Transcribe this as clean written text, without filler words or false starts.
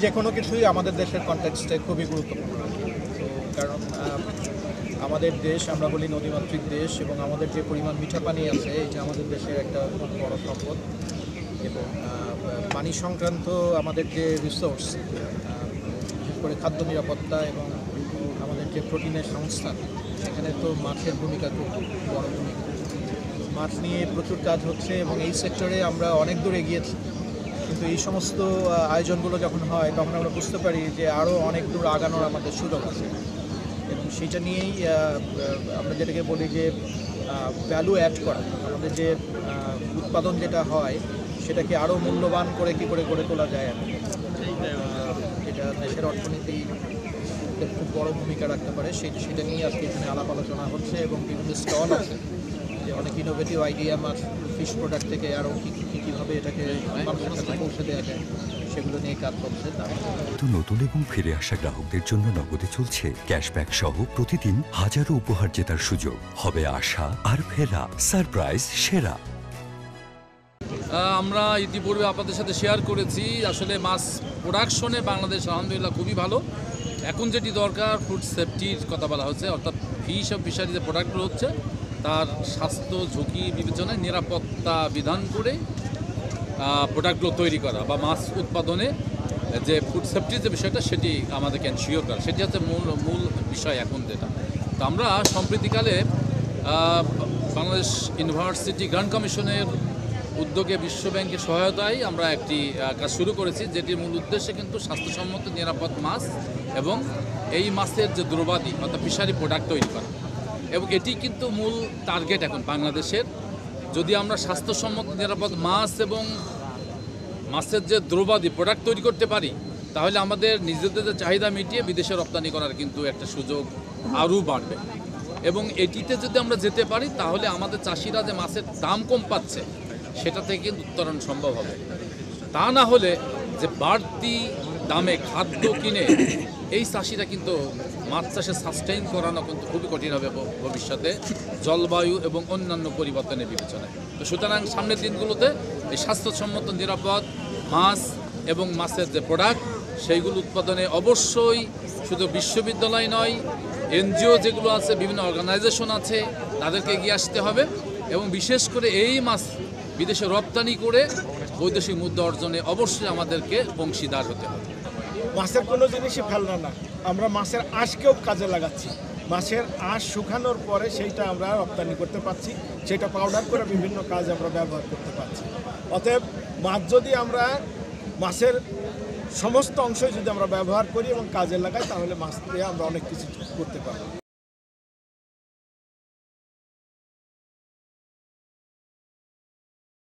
যে কোনো কিছুই আমাদের দেশের কনটেক্সটে খুবই গুরুত্বপূর্ণ, কারণ আমাদের দেশ, আমরা বলি নদীমাতৃক দেশ, এবং আমাদের যে পরিমাণ মিঠা পানি আছে এটা আমাদের দেশের একটা খুব বড় সম্পদ। এবং পানি সংক্রান্ত আমাদের যে রিসোর্স, বিশেষ করে খাদ্য নিরাপত্তা এবং আমাদের যে প্রোটিনের সংস্থান, সেখানে তো মাছের ভূমিকা খুব বড় ভূমিকা। মাছ নিয়ে প্রচুর কাজ হচ্ছে এবং এই সেক্টরে আমরা অনেক দূর এগিয়েছি, কিন্তু এই সমস্ত আয়োজনগুলো যখন হয় তখন আমরা বুঝতে পারি যে আরও অনেক দূর আগানোর আমাদের সুযোগ আছে। এবং সেটা নিয়েই আমরা যেটাকে বলি যে ভ্যালু অ্যাড করা, আমাদের যে উৎপাদন যেটা হয় সেটাকে আরও মূল্যবান করে কী করে গড়ে তোলা যায়, এটা দেশের অর্থনীতি খুব বড় ভূমিকা রাখতে পারে। সেটা নিয়ে আজকে এখানে আলাপ আলোচনা হচ্ছে এবং বিভিন্ন স্টল আছে যে অনেক ইনোভেটিভ আইডিয়া মাছ ফিশ প্রোডাক্ট থেকে আরও কীভাবে এটাকে মানুষের কাছে পৌঁছে দেওয়া যায় সেগুলো নিয়ে কাজ করছে। নতুন এবং ফিরে আসা গ্রাহকদের জন্য নগদে চলছে ক্যাশব্যাক সহ প্রতিদিন হাজারো উপহার জেতার সুযোগ। হবে আশা আর ফেরা সারপ্রাইজ সেরা। আমরা ইতিপূর্বে আপনাদের সাথে শেয়ার করেছি, আসলে মাছ প্রোডাকশনে বাংলাদেশ আলহামদুলিল্লাহ খুবই ভালো। এখন যেটি দরকার ফুড সেফটির কথা বলা হচ্ছে, অর্থাৎ ফিশ অফ ফিশারি যে প্রোডাক্টগুলো হচ্ছে তার স্বাস্থ্য ঝুঁকি বিবেচনায় নিরাপত্তা বিধান করে প্রোডাক্টগুলো তৈরি করা বা মাছ উৎপাদনে যে ফুড সেফটির যে বিষয়টা সেটি আমাদেরকে এনশিওর করা, সেটি হচ্ছে মূল বিষয় এখন যেটা। তো আমরা সম্প্রতিকালে বাংলাদেশ ইউনিভার্সিটি গ্রান্ট কমিশনের উদ্যোগে বিশ্ব ব্যাংকের সহায়তায় আমরা একটি কাজ শুরু করেছি, যেটির মূল উদ্দেশ্যে কিন্তু স্বাস্থ্যসম্মত নিরাপদ মাছ এবং এই মাছের যে দ্রব্যাদি অর্থাৎ ফিশারি প্রোডাক্ট তৈরি করা। এবং এটি কিন্তু মূল টার্গেট এখন বাংলাদেশের। যদি আমরা স্বাস্থ্যসম্মত নিরাপদ মাছ এবং মাছের যে দ্রব্যাদি প্রোডাক্ট তৈরি করতে পারি, তাহলে আমাদের নিজেদের যে চাহিদা মিটিয়ে বিদেশে রপ্তানি করার কিন্তু একটা সুযোগ আরও বাড়বে। এবং এটিতে যদি আমরা যেতে পারি তাহলে আমাদের চাষিরা যে মাছের দাম কম পাচ্ছে সেটা থেকে কিন্তু উত্তরণ সম্ভব হবে। তা না হলে যে বাড়তি দামে খাদ্য কিনে এই চাষিরা কিন্তু মাছ চাষে সাস্টেইন করানো কিন্তু খুবই কঠিন হবে ভবিষ্যতে জলবায়ু এবং অন্যান্য পরিবর্তনের বিবেচনায়। তো সুতরাং সামনের দিনগুলোতে এই স্বাস্থ্যসম্মত নিরাপদ মাছ এবং মাছের যে প্রোডাক্ট সেইগুলো উৎপাদনে অবশ্যই শুধু বিশ্ববিদ্যালয় নয়, এনজিও যেগুলো আছে, বিভিন্ন অর্গানাইজেশন আছে, তাদেরকে এগিয়ে আসতে হবে এবং বিশেষ করে এই মাছ বিদেশে রপ্তানি করে বৈদেশিক মুদ্রা অর্জনে অবশ্যই আমাদেরকে অংশীদার হতে হবে। মাছের কোনো জিনিসই ফেলনা না, আমরা মাছের আঁশকেও কাজে লাগাচ্ছি। মাছের আঁশ শুকানোর পরে সেইটা আমরা রপ্তানি করতে পারছি, সেটা পাউডার করে বিভিন্ন কাজে আমরা ব্যবহার করতে পারছি। অতএব মাছ যদি আমরা মাছের সমস্ত অংশই যদি আমরা ব্যবহার করি এবং কাজে লাগাই তাহলে মাছ দিয়ে আমরা অনেক কিছু করতে পারবো।